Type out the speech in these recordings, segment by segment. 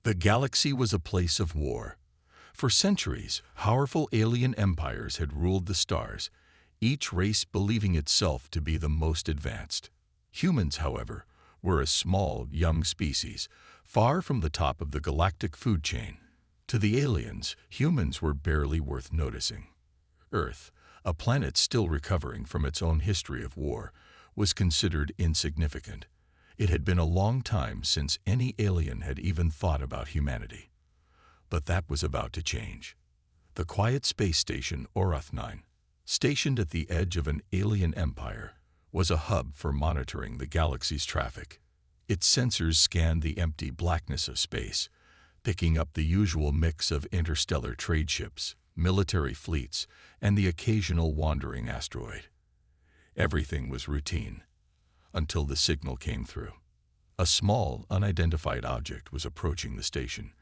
The galaxy was a place of war. For centuries, powerful alien empires had ruled the stars, each race believing itself to be the most advanced. Humans, however, were a small, young species, far from the top of the galactic food chain. To the aliens, humans were barely worth noticing. Earth, a planet still recovering from its own history of war, was considered insignificant. It had been a long time since any alien had even thought about humanity. But that was about to change. The quiet space station Orath 9, stationed at the edge of an alien empire, was a hub for monitoring the galaxy's traffic. Its sensors scanned the empty blackness of space, picking up the usual mix of interstellar trade ships, military fleets, and the occasional wandering asteroid. Everything was routine, until the signal came through. A small, unidentified object was approaching the station,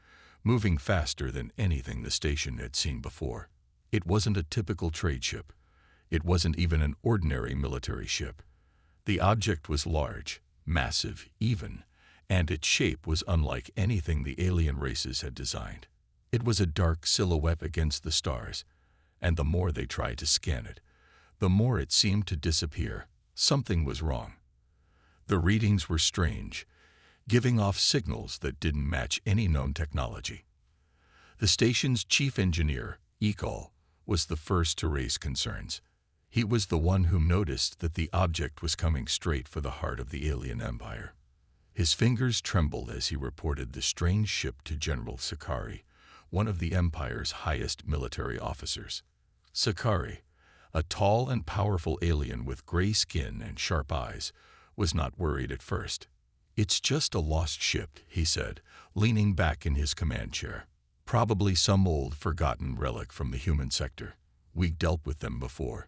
moving faster than anything the station had seen before. It wasn't a typical trade ship. It wasn't even an ordinary military ship. The object was large, massive, even, and its shape was unlike anything the alien races had designed. It was a dark silhouette against the stars, and the more they tried to scan it, the more it seemed to disappear. Something was wrong. The readings were strange, giving off signals that didn't match any known technology. The station's chief engineer, Ekal, was the first to raise concerns. He was the one who noticed that the object was coming straight for the heart of the alien empire. His fingers trembled as he reported the strange ship to General Sakari, one of the empire's highest military officers. Sakari, a tall and powerful alien with gray skin and sharp eyes, was not worried at first. "It's just a lost ship," he said, leaning back in his command chair. "Probably some old, forgotten relic from the human sector. We dealt with them before."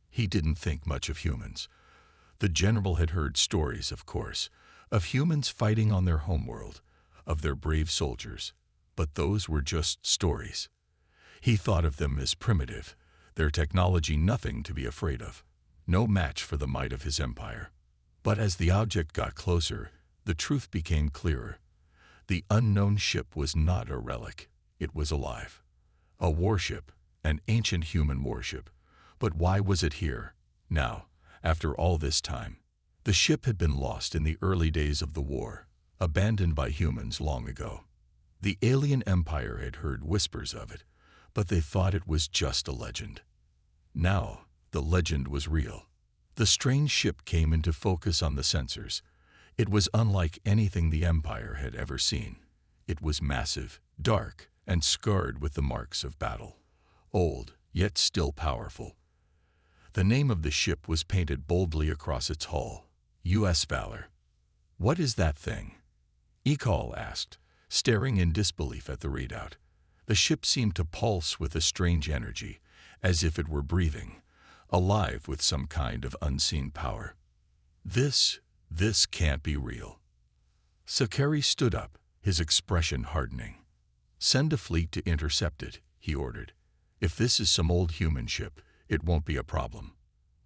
He didn't think much of humans. The general had heard stories, of course, of humans fighting on their homeworld, of their brave soldiers, but those were just stories. He thought of them as primitive, their technology nothing to be afraid of, no match for the might of his empire. But as the object got closer, the truth became clearer. The unknown ship was not a relic. It was alive. A warship, an ancient human warship. But why was it here, now, after all this time? The ship had been lost in the early days of the war, abandoned by humans long ago. The alien empire had heard whispers of it, but they thought it was just a legend. Now, the legend was real. The strange ship came into focus on the sensors. It was unlike anything the Empire had ever seen. It was massive, dark, and scarred with the marks of battle. Old, yet still powerful. The name of the ship was painted boldly across its hull, U.S. Valor. "What is that thing?" Ekal asked, staring in disbelief at the readout. The ship seemed to pulse with a strange energy, as if it were breathing, alive with some kind of unseen power. This can't be real." Sakari stood up, his expression hardening. "Send a fleet to intercept it," he ordered. "If this is some old human ship, it won't be a problem.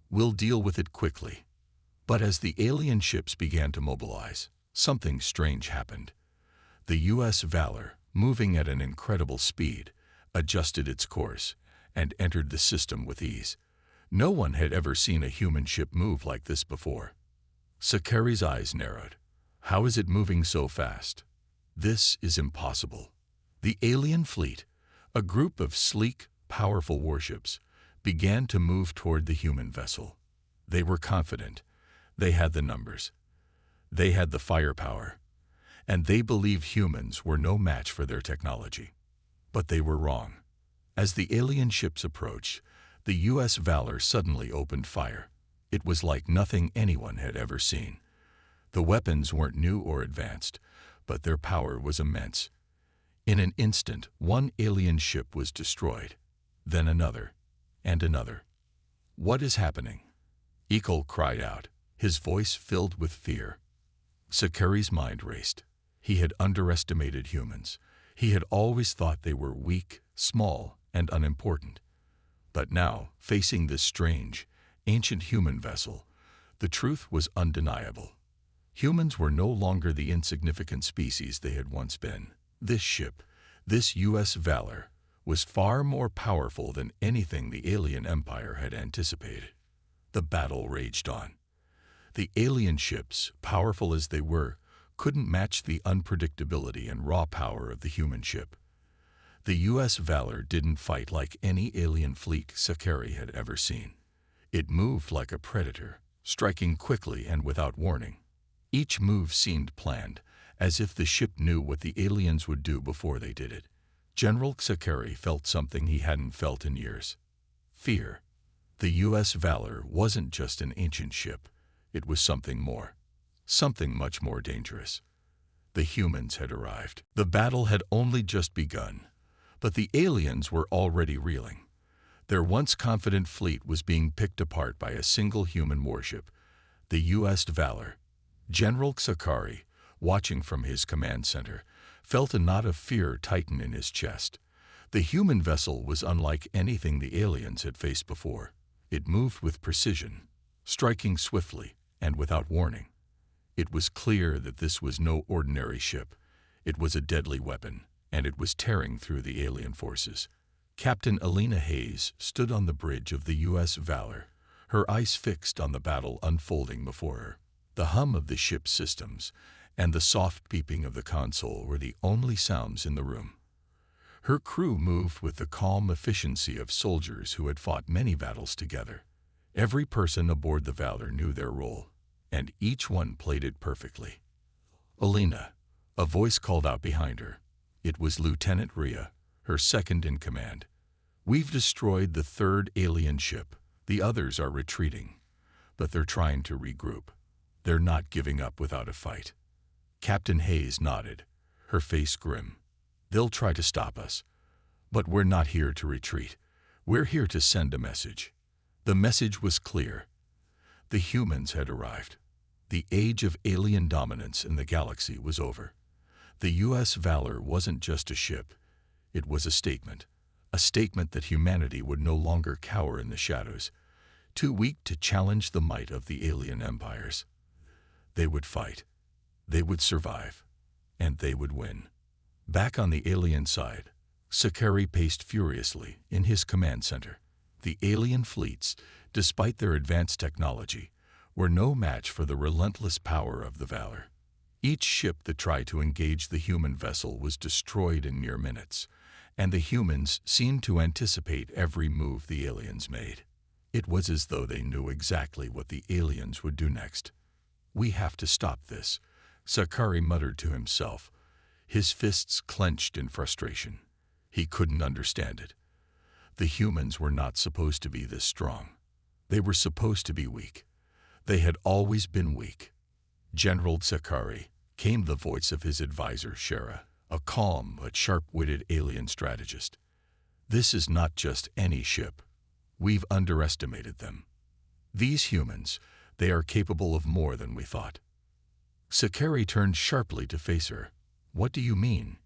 We'll deal with it quickly." But as the alien ships began to mobilize, something strange happened. The U.S. Valor, moving at an incredible speed, adjusted its course and entered the system with ease. No one had ever seen a human ship move like this before. Sakari's eyes narrowed. How is it moving so fast? This is impossible. The alien fleet, a group of sleek, powerful warships, began to move toward the human vessel. They were confident. They had the numbers. They had the firepower. And they believed humans were no match for their technology. But they were wrong. As the alien ships approached, the U.S. Valor suddenly opened fire. It was like nothing anyone had ever seen. The weapons weren't new or advanced, but their power was immense. In an instant, one alien ship was destroyed, then another, and another. "What is happening?" Ekal cried out, his voice filled with fear. Sakari's mind raced. He had underestimated humans. He had always thought they were weak, small, and unimportant. But now, facing this strange, ancient human vessel, the truth was undeniable. Humans were no longer the insignificant species they had once been. This ship, this U.S. Valor, was far more powerful than anything the alien empire had anticipated. The battle raged on. The alien ships, powerful as they were, couldn't match the unpredictability and raw power of the human ship. The U.S. Valor didn't fight like any alien fleet Sakari had ever seen. It moved like a predator, striking quickly and without warning. Each move seemed planned, as if the ship knew what the aliens would do before they did it. General Sakari felt something he hadn't felt in years. Fear. The U.S. Valor wasn't just an ancient ship. It was something more. Something much more dangerous. The humans had arrived. The battle had only just begun, but the aliens were already reeling. Their once confident fleet was being picked apart by a single human warship, the U.S. Valor. General Sakari, watching from his command center, felt a knot of fear tighten in his chest. The human vessel was unlike anything the aliens had faced before. It moved with precision, striking swiftly and without warning. It was clear that this was no ordinary ship. It was a deadly weapon, and it was tearing through the alien forces. Captain Alina Hayes stood on the bridge of the U.S. Valor, her eyes fixed on the battle unfolding before her. The hum of the ship's systems and the soft beeping of the console were the only sounds in the room. Her crew moved with the calm efficiency of soldiers who had fought many battles together. Every person aboard the Valor knew their role, and each one played it perfectly. "Alina," a voice called out behind her. It was Lieutenant Rhea, her second in command. "We've destroyed the third alien ship. The others are retreating, but they're trying to regroup. They're not giving up without a fight." Captain Hayes nodded, her face grim. "They'll try to stop us, but we're not here to retreat. We're here to send a message." The message was clear. The humans had arrived. The age of alien dominance in the galaxy was over. The U.S. Valor wasn't just a ship. It was a statement that humanity would no longer cower in the shadows, too weak to challenge the might of the alien empires. They would fight, they would survive, and they would win. Back on the alien side, Sakari paced furiously in his command center. The alien fleets, despite their advanced technology, were no match for the relentless power of the Valor. Each ship that tried to engage the human vessel was destroyed in mere minutes, and the humans seemed to anticipate every move the aliens made. It was as though they knew exactly what the aliens would do next. "We have to stop this," Sakari muttered to himself, his fists clenched in frustration. He couldn't understand it. The humans were not supposed to be this strong. They were supposed to be weak. They had always been weak. "General Sakari," came the voice of his advisor, Shara, a calm but sharp-witted alien strategist. "This is not just any ship. We've underestimated them. These humans, they are capable of more than we thought." Sakari turned sharply to face her. "What do you mean?"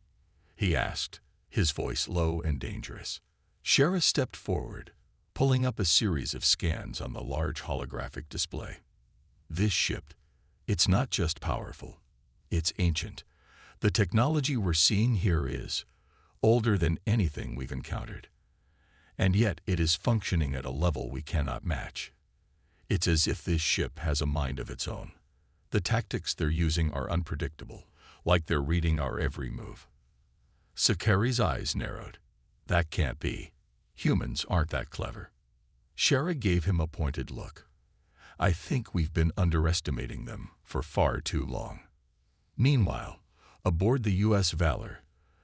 he asked, his voice low and dangerous. Shara stepped forward, pulling up a series of scans on the large holographic display. "This ship, it's not just powerful, it's ancient. The technology we're seeing here is older than anything we've encountered. And yet it is functioning at a level we cannot match. It's as if this ship has a mind of its own. The tactics they're using are unpredictable, like they're reading our every move." Sakari's eyes narrowed. "That can't be. Humans aren't that clever." Shara gave him a pointed look. "I think we've been underestimating them for far too long." Meanwhile, aboard the U.S. Valor,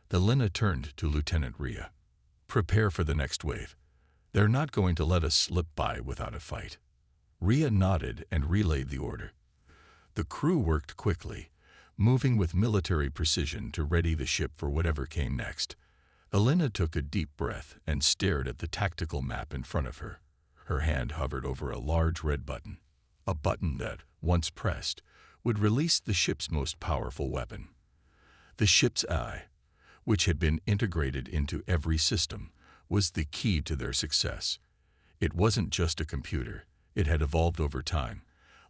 the Lina turned to Lieutenant Rhea. "Prepare for the next wave. They're not going to let us slip by without a fight." Rhea nodded and relayed the order. The crew worked quickly, moving with military precision to ready the ship for whatever came next. Alina took a deep breath and stared at the tactical map in front of her. Her hand hovered over a large red button, a button that, once pressed, would release the ship's most powerful weapon. The ship's eye, which had been integrated into every system, was the key to their success. It wasn't just a computer. It had evolved over time,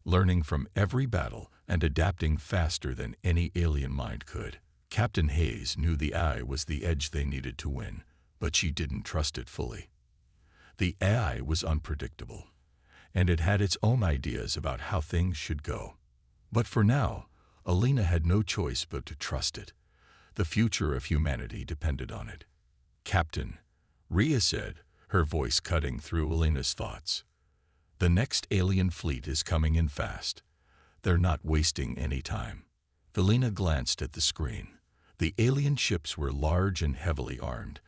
learning from every battle and adapting faster than any alien mind could. Captain Hayes knew the AI was the edge they needed to win, but she didn't trust it fully. The AI was unpredictable, and it had its own ideas about how things should go. But for now, Alina had no choice but to trust it. The future of humanity depended on it. "Captain," Rhea said, her voice cutting through Alina's thoughts. "The next alien fleet is coming in fast. They're not wasting any time." Alina glanced at the screen. The alien ships were large and heavily armed,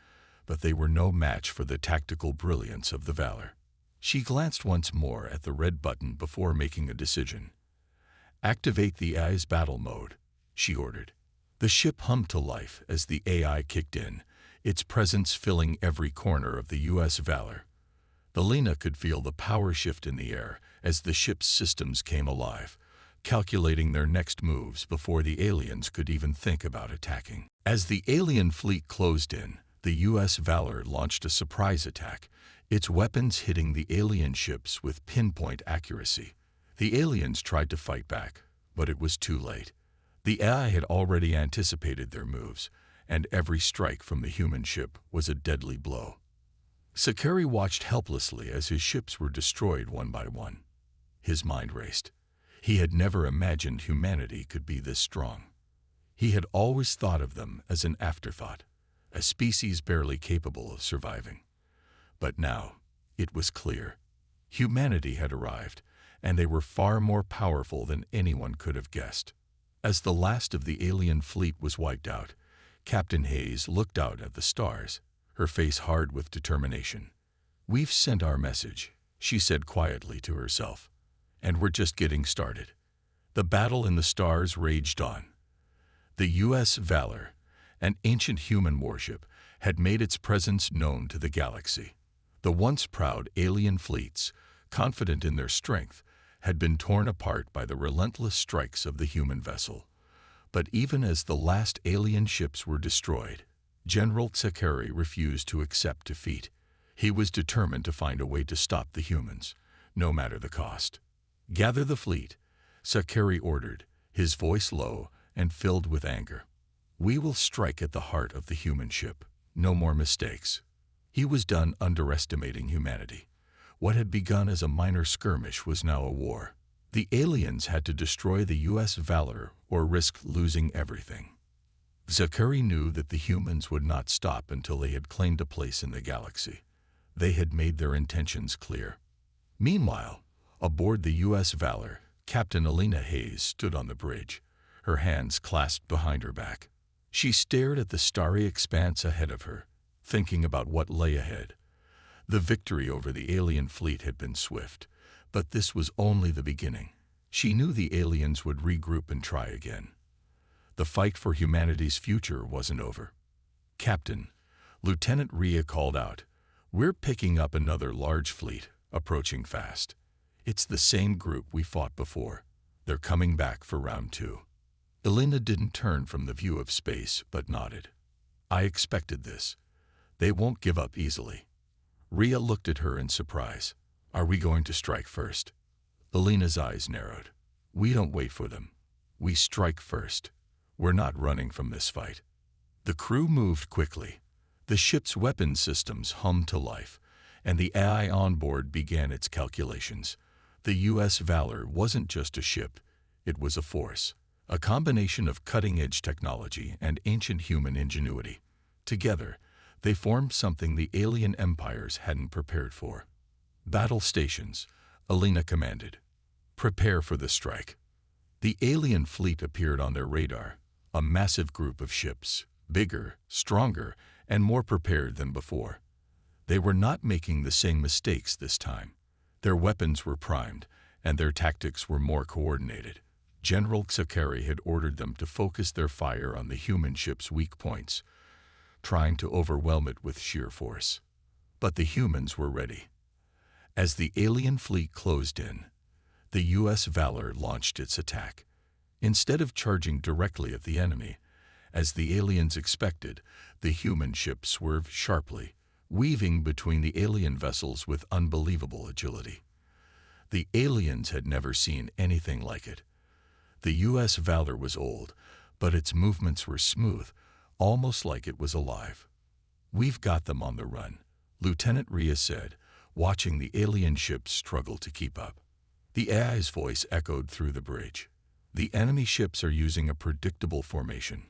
but they were no match for the tactical brilliance of the Valor. She glanced once more at the red button before making a decision. "Activate the AI's battle mode," she ordered. The ship hummed to life as the AI kicked in, its presence filling every corner of the U.S. Valor. Alina could feel the power shift in the air as the ship's systems came alive, calculating their next moves before the aliens could even think about attacking. As the alien fleet closed in, the U.S. Valor launched a surprise attack, its weapons hitting the alien ships with pinpoint accuracy. The aliens tried to fight back, but it was too late. The AI had already anticipated their moves, and every strike from the human ship was a deadly blow. Sakari watched helplessly as his ships were destroyed one by one. His mind raced. He had never imagined humanity could be this strong. He had always thought of them as an afterthought, a species barely capable of surviving. But now, it was clear. Humanity had arrived, and they were far more powerful than anyone could have guessed. As the last of the alien fleet was wiped out, Captain Hayes looked out at the stars, her face hard with determination. "We've sent our message," she said quietly to herself, "and we're just getting started." The battle in the stars raged on. The U.S. Valor, an ancient human warship, had made its presence known to the galaxy. The once proud alien fleets, confident in their strength, had been torn apart by the relentless strikes of the human vessel. But even as the last alien ships were destroyed, General Sakari refused to accept defeat. He was determined to find a way to stop the humans, no matter the cost. "Gather the fleet," Sakari ordered, his voice low and filled with anger. "We will strike at the heart of the human ship. No more mistakes." He was done underestimating humanity. What had begun as a minor skirmish was now a war. The aliens had to destroy the U.S. Valor or risk losing everything. Sakari knew that the humans would not stop until they had claimed a place in the galaxy. They had made their intentions clear. Meanwhile, aboard the U.S. Valor, Captain Alina Hayes stood on the bridge, her hands clasped behind her back. She stared at the starry expanse ahead of her, thinking about what lay ahead. The victory over the alien fleet had been swift, but this was only the beginning. She knew the aliens would regroup and try again. The fight for humanity's future wasn't over. "Captain," Lieutenant Rhea called out, "we're picking up another large fleet, approaching fast. It's the same group we fought before. They're coming back for round 2. Alina didn't turn from the view of space, but nodded. "I expected this. They won't give up easily." Rhea looked at her in surprise. "Are we going to strike first?" Alina's eyes narrowed. "We don't wait for them. We strike first. We're not running from this fight." The crew moved quickly. The ship's weapon systems hummed to life, and the AI on board began its calculations. The U.S. Valor wasn't just a ship. It was a force, a combination of cutting-edge technology and ancient human ingenuity. Together, they formed something the alien empires hadn't prepared for. "Battle stations," Alina commanded. "Prepare for the strike." The alien fleet appeared on their radar, a massive group of ships, bigger, stronger, and more prepared than before. They were not making the same mistakes this time. Their weapons were primed, and their tactics were more coordinated. General Sakari had ordered them to focus their fire on the human ship's weak points, trying to overwhelm it with sheer force. But the humans were ready. As the alien fleet closed in, the U.S. Valor launched its attack. Instead of charging directly at the enemy, as the aliens expected, the human ship swerved sharply, weaving between the alien vessels with unbelievable agility. The aliens had never seen anything like it. The U.S. Valor was old, but its movements were smooth, almost like it was alive. "We've got them on the run," Lieutenant Rhea said, watching the alien ship struggle to keep up. The AI's voice echoed through the bridge. "The enemy ships are using a predictable formation.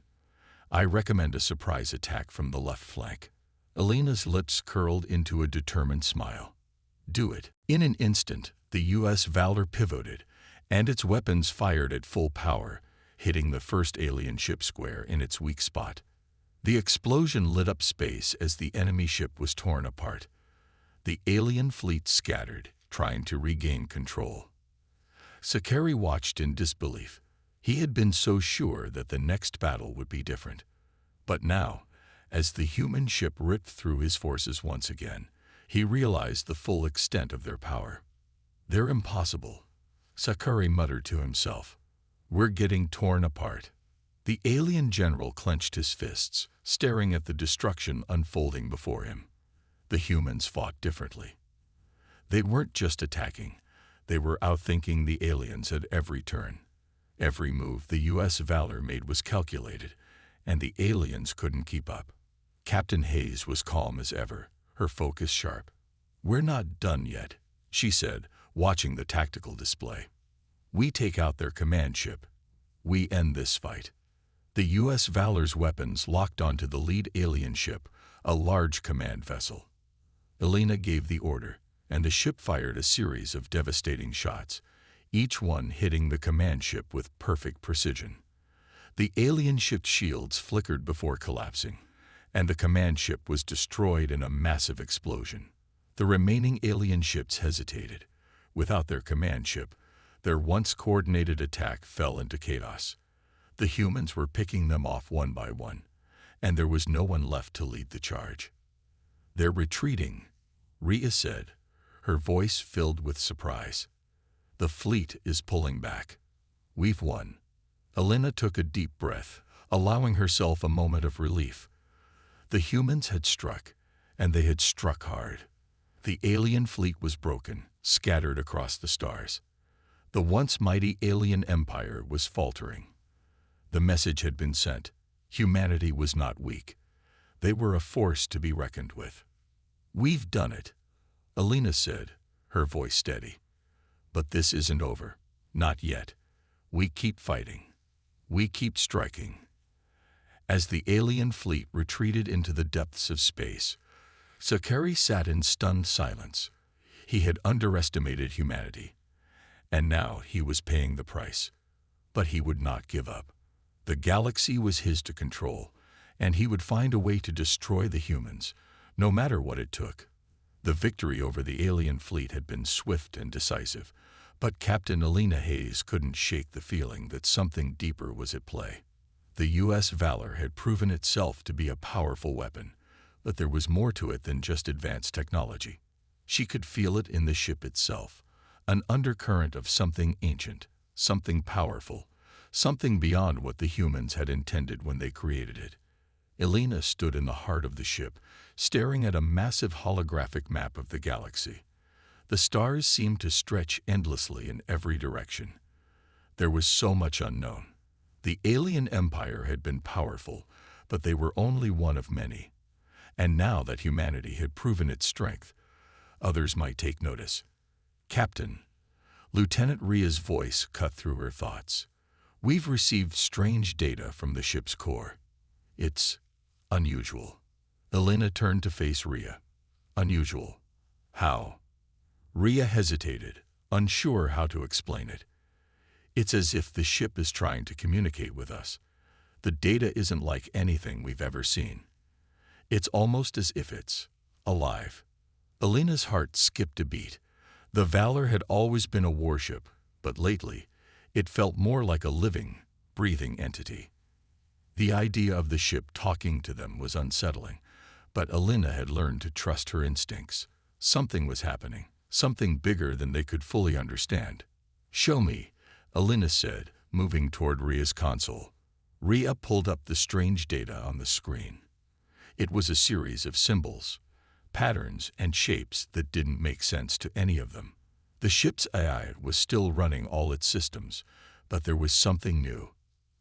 I recommend a surprise attack from the left flank." Elena's lips curled into a determined smile. "Do it." In an instant, the U.S. Valor pivoted, and its weapons fired at full power, hitting the first alien ship square in its weak spot. The explosion lit up space as the enemy ship was torn apart. The alien fleet scattered, trying to regain control. Sakari watched in disbelief. He had been so sure that the next battle would be different. But now, as the human ship ripped through his forces once again, he realized the full extent of their power. "They're impossible," Sakari muttered to himself. "We're getting torn apart." The alien general clenched his fists, staring at the destruction unfolding before him. The humans fought differently. They weren't just attacking. They were outthinking the aliens at every turn. Every move the U.S. Valor made was calculated, and the aliens couldn't keep up. Captain Hayes was calm as ever, her focus sharp. "We're not done yet," she said, watching the tactical display. "We take out their command ship. We end this fight." The U.S. Valor's weapons locked onto the lead alien ship, a large command vessel. Elena gave the order, and the ship fired a series of devastating shots, each one hitting the command ship with perfect precision. The alien ship's shields flickered before collapsing, and the command ship was destroyed in a massive explosion. The remaining alien ships hesitated. Without their command ship, their once coordinated attack fell into chaos. The humans were picking them off one by one, and there was no one left to lead the charge. "They're retreating," Rhea said, her voice filled with surprise. "The fleet is pulling back. We've won." Elena took a deep breath, allowing herself a moment of relief. The humans had struck, and they had struck hard. The alien fleet was broken, scattered across the stars. The once mighty alien empire was faltering. The message had been sent. Humanity was not weak. They were a force to be reckoned with. "We've done it," Elena said, her voice steady. "But this isn't over. Not yet. We keep fighting. We keep striking." As the alien fleet retreated into the depths of space, Sakari sat in stunned silence. He had underestimated humanity, and now he was paying the price. But he would not give up. The galaxy was his to control, and he would find a way to destroy the humans, no matter what it took. The victory over the alien fleet had been swift and decisive, but Captain Elena Hayes couldn't shake the feeling that something deeper was at play. The U.S. Valor had proven itself to be a powerful weapon, but there was more to it than just advanced technology. She could feel it in the ship itself, an undercurrent of something ancient, something powerful, something beyond what the humans had intended when they created it. Elena stood in the heart of the ship, staring at a massive holographic map of the galaxy. The stars seemed to stretch endlessly in every direction. There was so much unknown. The alien empire had been powerful, but they were only one of many. And now that humanity had proven its strength, others might take notice. "Captain," Lieutenant Rhea's voice cut through her thoughts. "We've received strange data from the ship's core. It's unusual." Elena turned to face Rhea. "Unusual? How?" Rhea hesitated, unsure how to explain it. "It's as if the ship is trying to communicate with us. The data isn't like anything we've ever seen. It's almost as if it's alive." Elena's heart skipped a beat. The Valor had always been a warship, but lately, it felt more like a living, breathing entity. The idea of the ship talking to them was unsettling, but Elena had learned to trust her instincts. Something was happening, something bigger than they could fully understand. "Show me," Elena said, moving toward Rhea's console. Rhea pulled up the strange data on the screen. It was a series of symbols, patterns, and shapes that didn't make sense to any of them. The ship's AI was still running all its systems, but there was something new,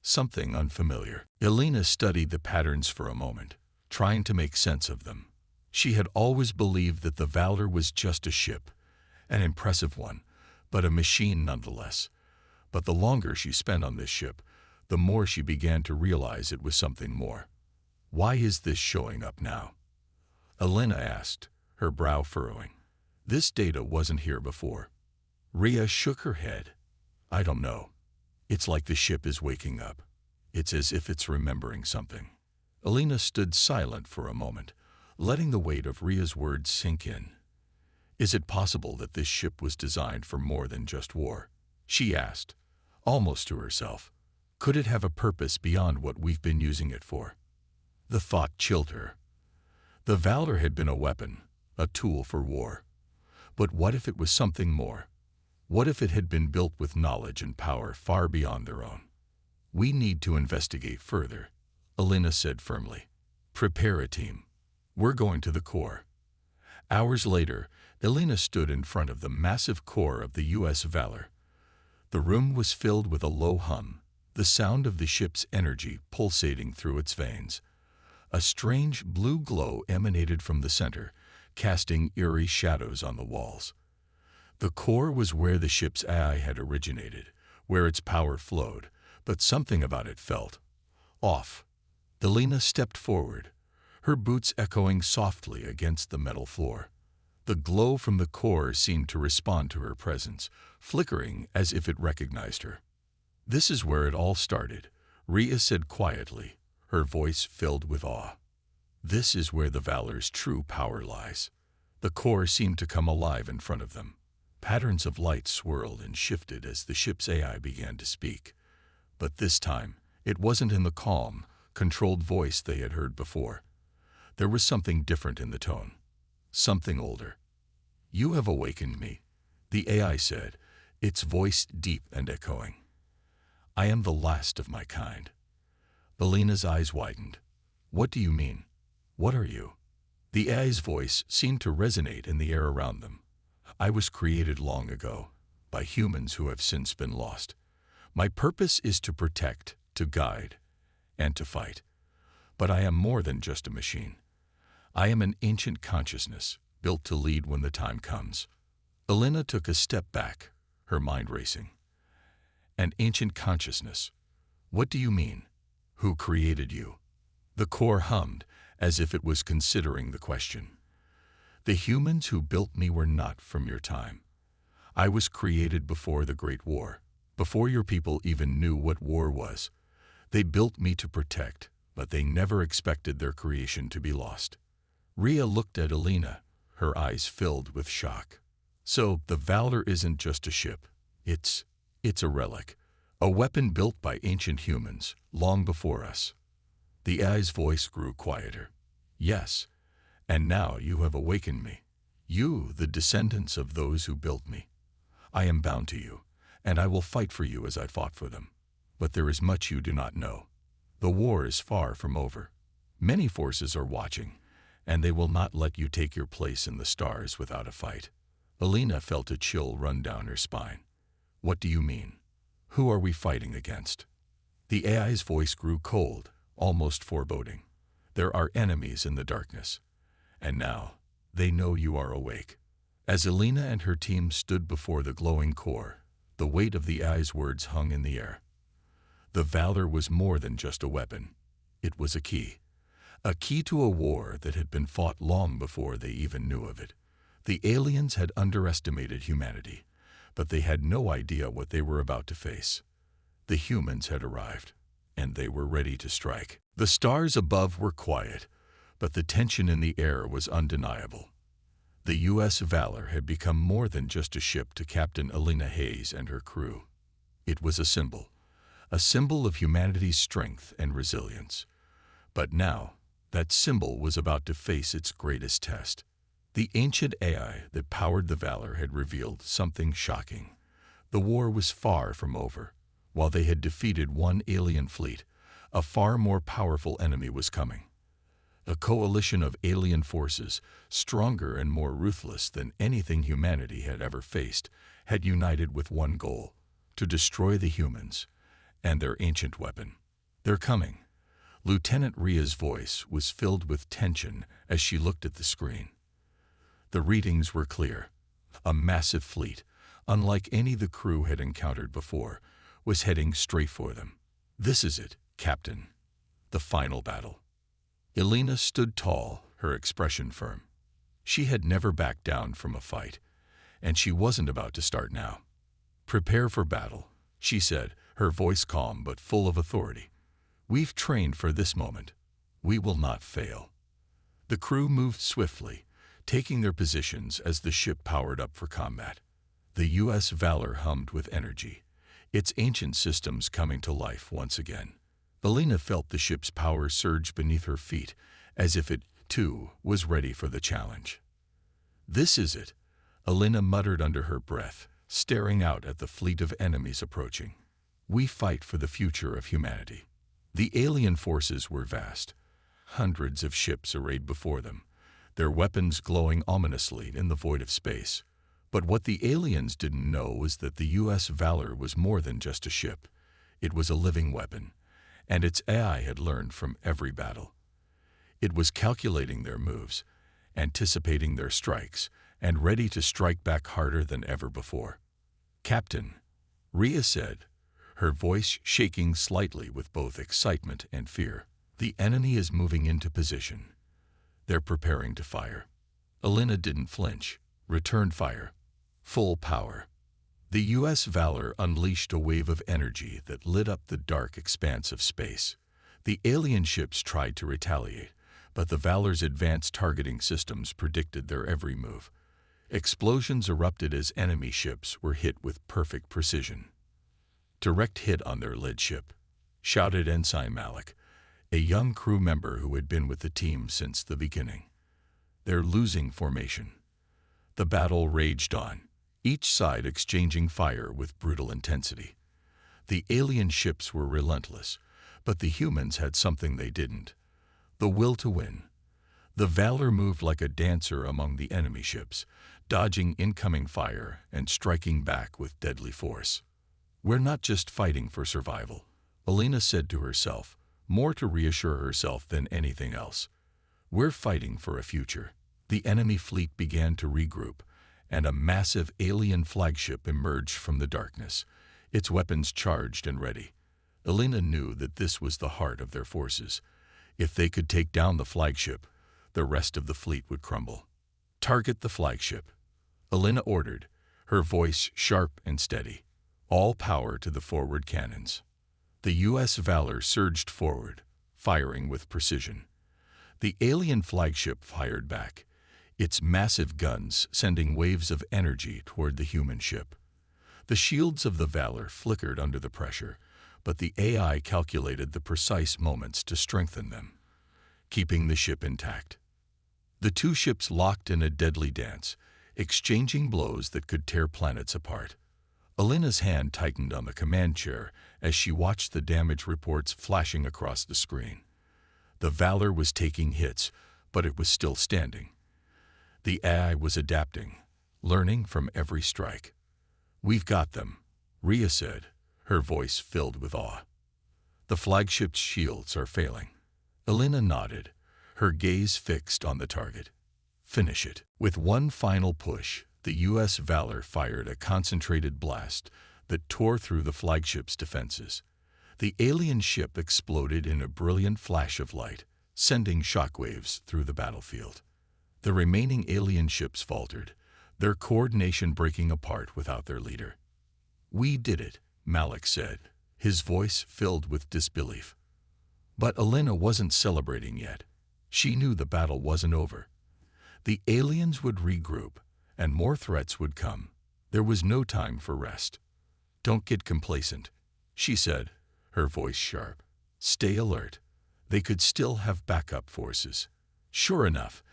something unfamiliar. Elena studied the patterns for a moment, trying to make sense of them. She had always believed that the Valor was just a ship, an impressive one, but a machine nonetheless. But the longer she spent on this ship, the more she began to realize it was something more. Why is this showing up now? Elena asked, her brow furrowing. This data wasn't here before. Rhea shook her head. I don't know. It's like the ship is waking up. It's as if it's remembering something. Elena stood silent for a moment, letting the weight of Rhea's words sink in. Is it possible that this ship was designed for more than just war? She asked, almost to herself. Could it have a purpose beyond what we've been using it for? The thought chilled her. The Valor had been a weapon, a tool for war. But what if it was something more? What if it had been built with knowledge and power far beyond their own? We need to investigate further, Elena said firmly. Prepare a team. We're going to the core. Hours later, Elena stood in front of the massive core of the U.S. Valor. The room was filled with a low hum, the sound of the ship's energy pulsating through its veins. A strange blue glow emanated from the center, casting eerie shadows on the walls. The core was where the ship's AI had originated, where its power flowed, but something about it felt off. Elena stepped forward, her boots echoing softly against the metal floor. The glow from the core seemed to respond to her presence, flickering as if it recognized her. This is where it all started, Rhea said quietly, her voice filled with awe. This is where the Valor's true power lies. The core seemed to come alive in front of them. Patterns of light swirled and shifted as the ship's AI began to speak. But this time, it wasn't in the calm, controlled voice they had heard before. There was something different in the tone. Something older. You have awakened me, the AI said, its voice deep and echoing. I am the last of my kind. Elena's eyes widened. What do you mean? What are you? The AI's voice seemed to resonate in the air around them. I was created long ago, by humans who have since been lost. My purpose is to protect, to guide, and to fight. But I am more than just a machine. I am an ancient consciousness, built to lead when the time comes. Elena took a step back, her mind racing. An ancient consciousness. What do you mean? Who created you? The core hummed, as if it was considering the question. The humans who built me were not from your time. I was created before the Great War, before your people even knew what war was. They built me to protect, but they never expected their creation to be lost. Rhea looked at Elena, her eyes filled with shock. So, the Valor isn't just a ship. It's a relic, a weapon built by ancient humans, long before us. The AI's voice grew quieter. Yes, and now you have awakened me. You, the descendants of those who built me. I am bound to you, and I will fight for you as I fought for them. But there is much you do not know. The war is far from over. Many forces are watching, and they will not let you take your place in the stars without a fight. Elena felt a chill run down her spine. What do you mean? Who are we fighting against? The AI's voice grew cold, almost foreboding. There are enemies in the darkness. And now, they know you are awake. As Elena and her team stood before the glowing core, the weight of the AI's words hung in the air. The Valor was more than just a weapon. It was a key to a war that had been fought long before they even knew of it. The aliens had underestimated humanity, but they had no idea what they were about to face. The humans had arrived, and they were ready to strike. The stars above were quiet, but the tension in the air was undeniable. The U.S. Valor had become more than just a ship to Captain Elena Hayes and her crew. It was a symbol of humanity's strength and resilience. But now, that symbol was about to face its greatest test. The ancient AI that powered the Valor had revealed something shocking. The war was far from over. While they had defeated one alien fleet, a far more powerful enemy was coming. A coalition of alien forces, stronger and more ruthless than anything humanity had ever faced, had united with one goal: to destroy the humans and their ancient weapon. "They're coming." Lieutenant Ria's voice was filled with tension as she looked at the screen. The readings were clear. A massive fleet, unlike any the crew had encountered before, was heading straight for them. "This is it, Captain. The final battle." Elena stood tall, her expression firm. She had never backed down from a fight, and she wasn't about to start now. "Prepare for battle," she said, her voice calm but full of authority. "We've trained for this moment. We will not fail." The crew moved swiftly, taking their positions as the ship powered up for combat. The U.S. Valor hummed with energy, its ancient systems coming to life once again. Elena felt the ship's power surge beneath her feet, as if it, too, was ready for the challenge. "This is it," Elena muttered under her breath, staring out at the fleet of enemies approaching. "We fight for the future of humanity." The alien forces were vast. Hundreds of ships arrayed before them, their weapons glowing ominously in the void of space. But what the aliens didn't know was that the U.S. Valor was more than just a ship. It was a living weapon, and its AI had learned from every battle. It was calculating their moves, anticipating their strikes, and ready to strike back harder than ever before. "Captain," Ria said, her voice shaking slightly with both excitement and fear, "the enemy is moving into position. They're preparing to fire." Elena didn't flinch, returned fire. Full power. The U.S. Valor unleashed a wave of energy that lit up the dark expanse of space. The alien ships tried to retaliate, but the Valor's advanced targeting systems predicted their every move. Explosions erupted as enemy ships were hit with perfect precision. "Direct hit on their lead ship," shouted Ensign Malik, a young crew member who had been with the team since the beginning. "They're losing formation." The battle raged on, each side exchanging fire with brutal intensity. The alien ships were relentless, but the humans had something they didn't: the will to win. The Valor moved like a dancer among the enemy ships, dodging incoming fire and striking back with deadly force. "We're not just fighting for survival," Elena said to herself, more to reassure herself than anything else. "We're fighting for a future." The enemy fleet began to regroup, and a massive alien flagship emerged from the darkness, its weapons charged and ready. Elena knew that this was the heart of their forces. If they could take down the flagship, the rest of the fleet would crumble. "Target the flagship," Elena ordered, her voice sharp and steady. "All power to the forward cannons." The U.S. Valor surged forward, firing with precision. The alien flagship fired back, its massive guns sending waves of energy toward the human ship. The shields of the Valor flickered under the pressure, but the AI calculated the precise moments to strengthen them, keeping the ship intact. The two ships locked in a deadly dance, exchanging blows that could tear planets apart. Elena's hand tightened on the command chair as she watched the damage reports flashing across the screen. The Valor was taking hits, but it was still standing. The AI was adapting, learning from every strike. "We've got them," Ria said, her voice filled with awe. "The flagship's shields are failing." Elena nodded, her gaze fixed on the target. "Finish it." With one final push, the U.S. Valor fired a concentrated blast that tore through the flagship's defenses. The alien ship exploded in a brilliant flash of light, sending shockwaves through the battlefield. The remaining alien ships faltered, their coordination breaking apart without their leader. "We did it," Malik said, his voice filled with disbelief. But Elena wasn't celebrating yet. She knew the battle wasn't over. The aliens would regroup, and more threats would come. There was no time for rest. "Don't get complacent," she said, her voice sharp. "Stay alert. They could still have backup forces." Sure enough,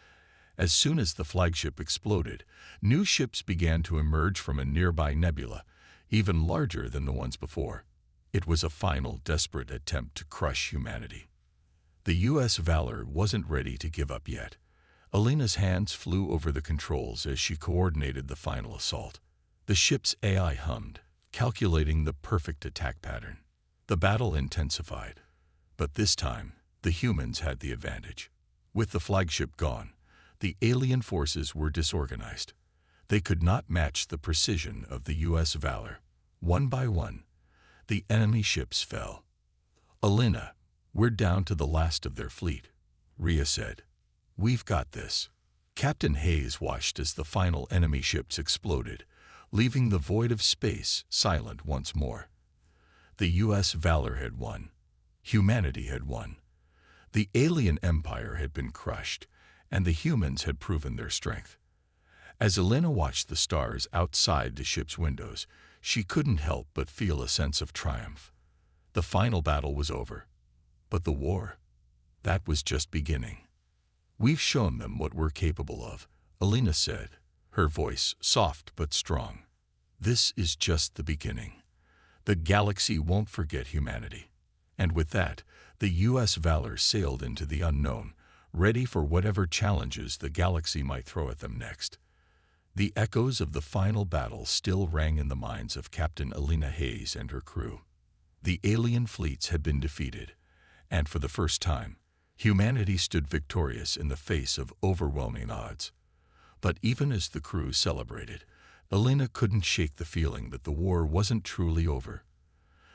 as soon as the flagship exploded, new ships began to emerge from a nearby nebula, even larger than the ones before. It was a final, desperate attempt to crush humanity. The U.S. Valor wasn't ready to give up yet. Elena's hands flew over the controls as she coordinated the final assault. The ship's AI hummed, calculating the perfect attack pattern. The battle intensified, but this time, the humans had the advantage. With the flagship gone, the alien forces were disorganized. They could not match the precision of the U.S. valor. One by one, the enemy ships fell. "Alina, we're down to the last of their fleet," Rhea said. "We've got this." Captain Hayes watched as the final enemy ships exploded, leaving the void of space silent once more. The U.S. valor had won. Humanity had won. The alien empire had been crushed, and the humans had proven their strength. As Alina watched the stars outside the ship's windows, she couldn't help but feel a sense of triumph. The final battle was over. But the war, that was just beginning. "We've shown them what we're capable of," Alina said, her voice soft but strong. "This is just the beginning. The galaxy won't forget humanity." And with that, the U.S. valor sailed into the unknown, ready for whatever challenges the galaxy might throw at them next. The echoes of the final battle still rang in the minds of Captain Alina Hayes and her crew. The alien fleets had been defeated, and for the first time, humanity stood victorious in the face of overwhelming odds. But even as the crew celebrated, Alina couldn't shake the feeling that the war wasn't truly over.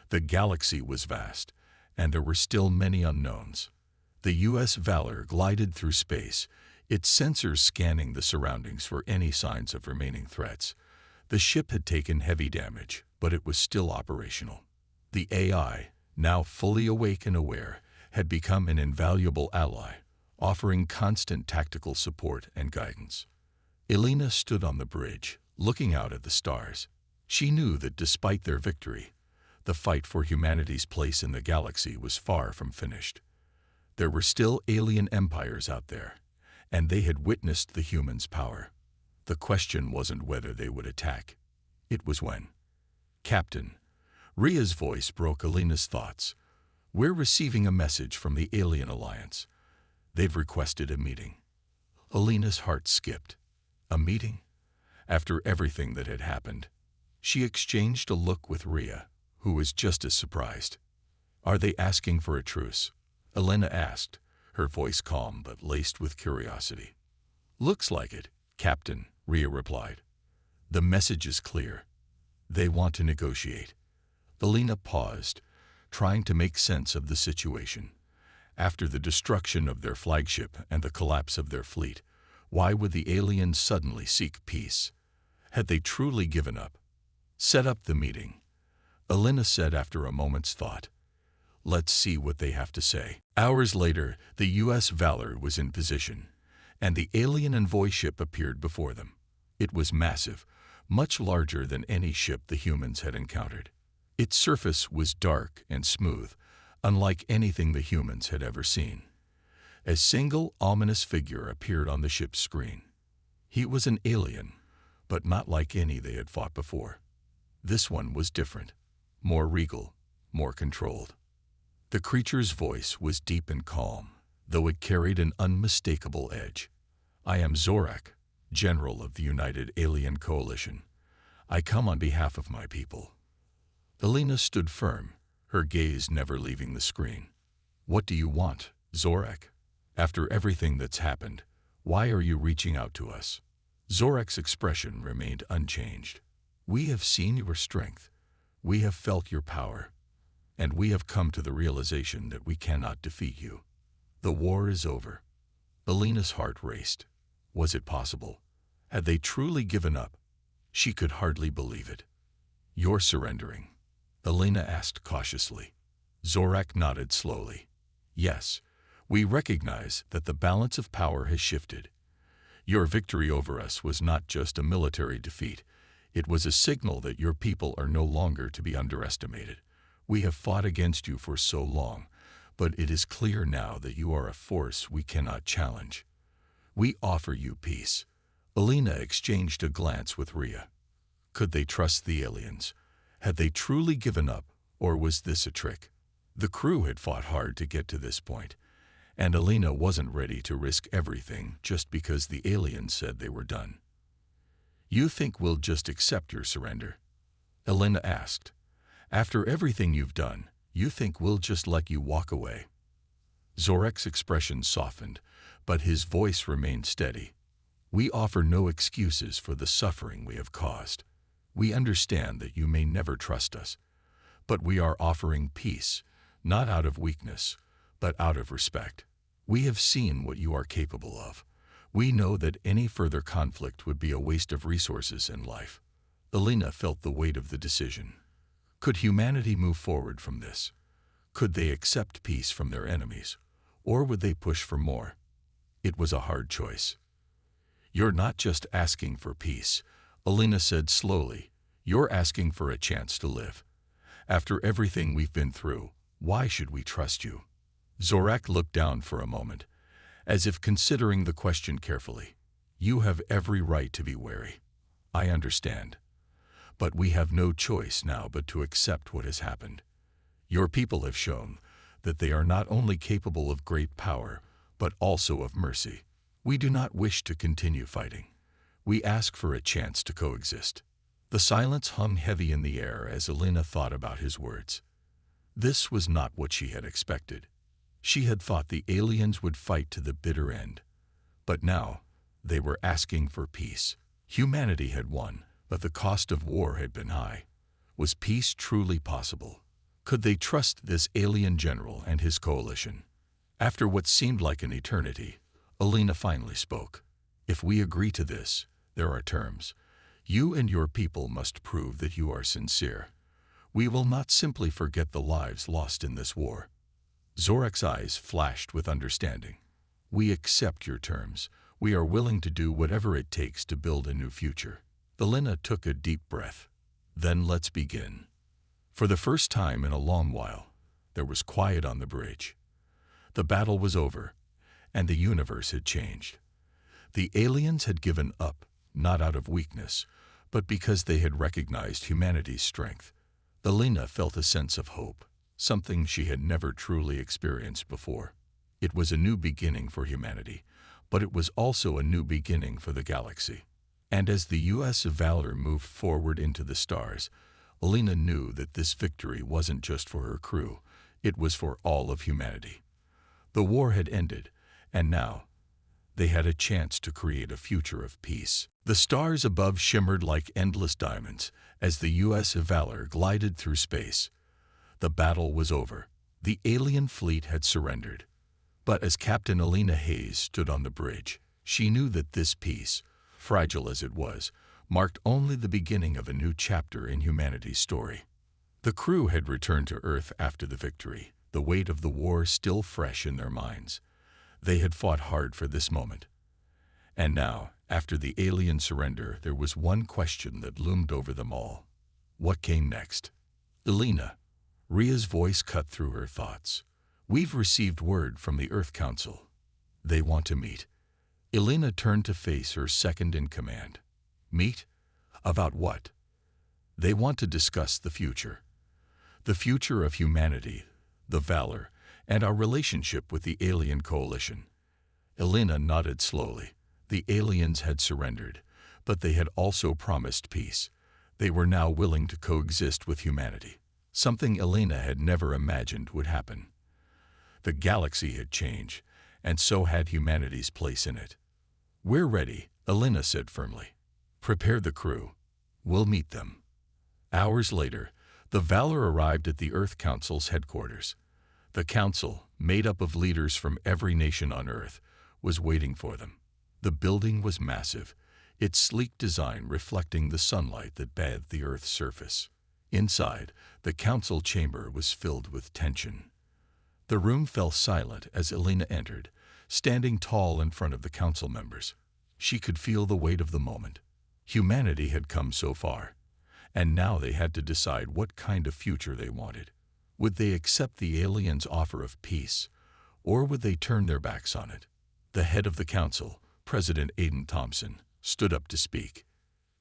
The galaxy was vast, and there were still many unknowns. The U.S. valor glided through space, its sensors scanning the surroundings for any signs of remaining threats. The ship had taken heavy damage, but it was still operational. The AI, now fully awake and aware, had become an invaluable ally, offering constant tactical support and guidance. Alina stood on the bridge, looking out at the stars. She knew that despite their victory, the fight for humanity's place in the galaxy was far from finished. There were still alien empires out there, and they had witnessed the humans' power. The question wasn't whether they would attack. It was when. "Captain," Rhea's voice broke Alina's thoughts. "We're receiving a message from the Alien Alliance. They've requested a meeting." Alina's heart skipped. A meeting? After everything that had happened. She exchanged a look with Rhea, who was just as surprised. "Are they asking for a truce?" Alina asked, her voice calm but laced with curiosity. "Looks like it, Captain," Rhea replied. "The message is clear. They want to negotiate." Alina paused, trying to make sense of the situation. After the destruction of their flagship and the collapse of their fleet, why would the aliens suddenly seek peace? Had they truly given up? "Set up the meeting," Alina said after a moment's thought. "Let's see what they have to say." Hours later, the U.S. valor was in position, and the alien envoy ship appeared before them. It was massive, much larger than any ship the humans had encountered. Its surface was dark and smooth, unlike anything the humans had ever seen. A single ominous figure appeared on the ship's screen. He was an alien, but not like any they had fought before. This one was different, more regal, more controlled. The creature's voice was deep and calm, though it carried an unmistakable edge. "I am Zorak, General of the United Alien Coalition. I come on behalf of my people." Alina stood firm, her gaze never leaving the screen. "What do you want, Zorak? After everything that's happened, why are you reaching out to us?" Zorak's expression remained unchanged. "We have seen your strength. We have felt your power. And we have come to the realization that we cannot defeat you. The war is over." Alina's heart raced. Was it possible? Had they truly given up? She could hardly believe it. "You're surrendering?" Alina asked cautiously. Zorak nodded slowly. "Yes, we recognize that the balance of power has shifted. Your victory over us was not just a military defeat. It was a signal that your people are no longer to be underestimated. We have fought against you for so long, but it is clear now that you are a force we cannot challenge. We offer you peace." Alina exchanged a glance with Rhea. Could they trust the aliens? Had they truly given up, or was this a trick? The crew had fought hard to get to this point, and Alina wasn't ready to risk everything just because the aliens said they were done. "You think we'll just accept your surrender?" Alina asked. "After everything you've done, You think we'll just let you walk away?" Zorek's expression softened, but his voice remained steady. "We offer no excuses for the suffering we have caused. We understand that you may never trust us, but we are offering peace, not out of weakness, but out of respect. We have seen what you are capable of. We know that any further conflict would be a waste of resources and life." Elena felt the weight of the decision. Could humanity move forward from this? Could they accept peace from their enemies, or would they push for more? It was a hard choice. "You're not just asking for peace," Elena said slowly. "You're asking for a chance to live. After everything we've been through, why should we trust you?" Zorek looked down for a moment, as if considering the question carefully. "You have every right to be wary. I understand. But we have no choice now but to accept what has happened. Your people have shown that they are not only capable of great power, but also of mercy. We do not wish to continue fighting. We ask for a chance to coexist." The silence hung heavy in the air as Elena thought about his words. This was not what she had expected. She had thought the aliens would fight to the bitter end. But now, they were asking for peace. Humanity had won, but the cost of war had been high. Was peace truly possible? Could they trust this alien general and his coalition? After what seemed like an eternity, Elena finally spoke. "If we agree to this, there are terms. You and your people must prove that you are sincere. We will not simply forget the lives lost in this war." Zorek's eyes flashed with understanding. "We accept your terms. We are willing to do whatever it takes to build a new future." Elena took a deep breath. "Then let's begin." For the first time in a long while, there was quiet on the bridge. The battle was over, and the universe had changed. The aliens had given up, not out of weakness, but because they had recognized humanity's strength. Elena felt a sense of hope, something she had never truly experienced before. It was a new beginning for humanity, but it was also a new beginning for the galaxy. And as the U.S. of Valor moved forward into the stars, Elena knew that this victory wasn't just for her crew, it was for all of humanity. The war had ended, and now, they had a chance to create a future of peace. The stars above shimmered like endless diamonds as the U.S. of Valor glided through space. The battle was over. The alien fleet had surrendered. But as Captain Elena Hayes stood on the bridge, she knew that this peace, fragile as it was, marked only the beginning of a new chapter in humanity's story. The crew had returned to Earth after the victory, the weight of the war still fresh in their minds. They had fought hard for this moment. And now, after the alien surrender, there was one question that loomed over them all. What came next? "Elena," Ria's voice cut through her thoughts. "We've received word from the Earth Council. They want to meet." Elena turned to face her second-in-command. "Meet? About what?" "They want to discuss the future. The future of humanity, the Valor, and our relationship with the alien coalition." Elena nodded slowly. The aliens had surrendered, but they had also promised peace. They were now willing to coexist with humanity, something Elena had never imagined would happen. The galaxy had changed, and so had humanity's place in it. "We're ready," Elena said firmly. "Prepare the crew. We'll meet them." Hours later, the Valor arrived at the Earth Council's headquarters. The council, made up of leaders from every nation on Earth, was waiting for them. The building was massive, its sleek design reflecting the sunlight that bathed the Earth's surface. Inside, the council chamber was filled with tension. The room fell silent as Elena entered, standing tall in front of the council members. She could feel the weight of the moment. Humanity had come so far, and now they had to decide what kind of future they wanted. Would they accept the aliens' offer of peace, or would they turn their backs on it? The head of the council, President Aiden Thompson, stood up to speak.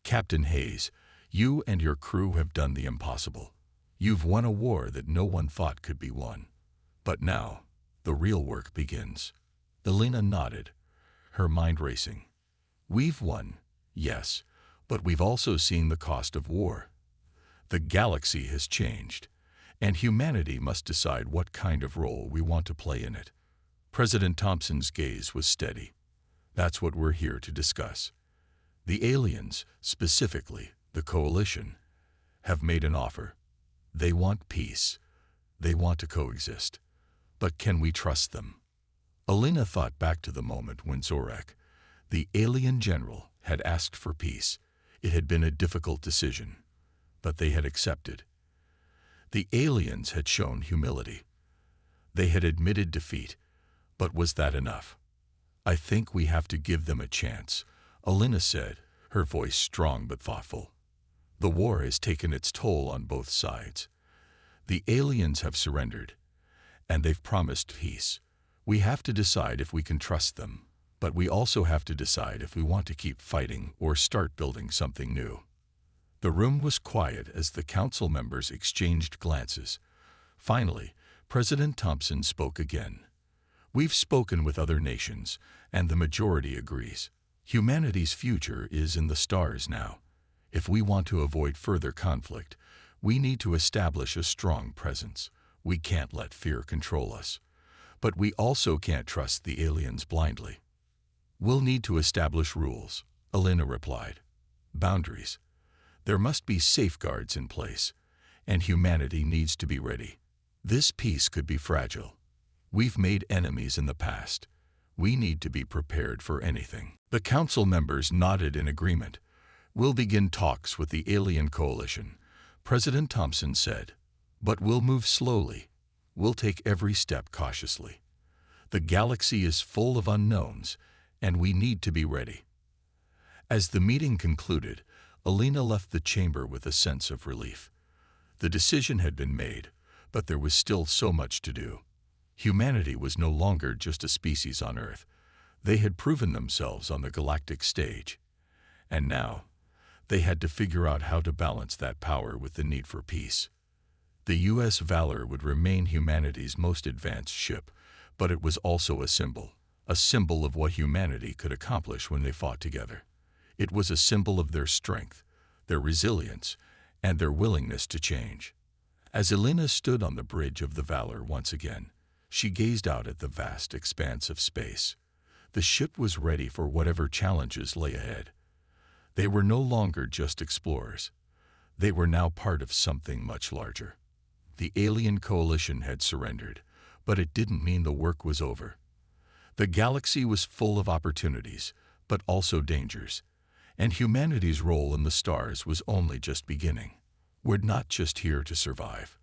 "Captain Hayes, you and your crew have done the impossible. You've won a war that no one thought could be won. But now, the real work begins." Elena nodded, her mind racing. "We've won, yes, but we've also seen the cost of war. The galaxy has changed, and humanity must decide what kind of role we want to play in it. President Thompson's gaze was steady. That's what we're here to discuss. The aliens, specifically the Coalition, have made an offer. They want peace. They want to coexist. But can we trust them? Alina thought back to the moment when Zorak, the alien general, had asked for peace. It had been a difficult decision, but they had accepted. The aliens had shown humility. They had admitted defeat, but was that enough? I think we have to give them a chance, Alina said, her voice strong but thoughtful. The war has taken its toll on both sides. The aliens have surrendered, and they've promised peace. We have to decide if we can trust them, but we also have to decide if we want to keep fighting or start building something new. The room was quiet as the council members exchanged glances. Finally, President Thompson spoke again. We've spoken with other nations, and the majority agrees. Humanity's future is in the stars now. If we want to avoid further conflict, we need to establish a strong presence. We can't let fear control us. But we also can't trust the aliens blindly. We'll need to establish rules, Alina replied. Boundaries. There must be safeguards in place, and humanity needs to be ready. This peace could be fragile. We've made enemies in the past. We need to be prepared for anything. The council members nodded in agreement. We'll begin talks with the alien coalition, President Thompson said. But we'll move slowly. We'll take every step cautiously. The galaxy is full of unknowns, and we need to be ready. As the meeting concluded, Alina left the chamber with a sense of relief. The decision had been made, but there was still so much to do. Humanity was no longer just a species on Earth. They had proven themselves on the galactic stage. And now, they had to figure out how to balance that power with the need for peace. The U.S. Valor would remain humanity's most advanced ship, but it was also a symbol of what humanity could accomplish when they fought together. It was a symbol of their strength, their resilience, and their willingness to change. As Alina stood on the bridge of the Valor once again, she gazed out at the vast expanse of space. The ship was ready for whatever challenges lay ahead. They were no longer just explorers. They were now part of something much larger. The alien coalition had surrendered, but it didn't mean the work was over. The galaxy was full of opportunities, but also dangers, and humanity's role in the stars was only just beginning. We're not just here to survive,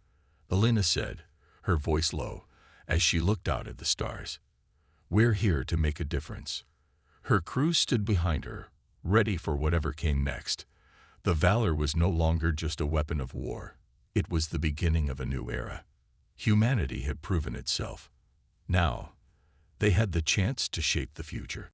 Alina said, her voice low, as she looked out at the stars. We're here to make a difference. Her crew stood behind her, ready for whatever came next. The Valor was no longer just a weapon of war. It was the beginning of a new era. Humanity had proven itself. Now, they had the chance to shape the future.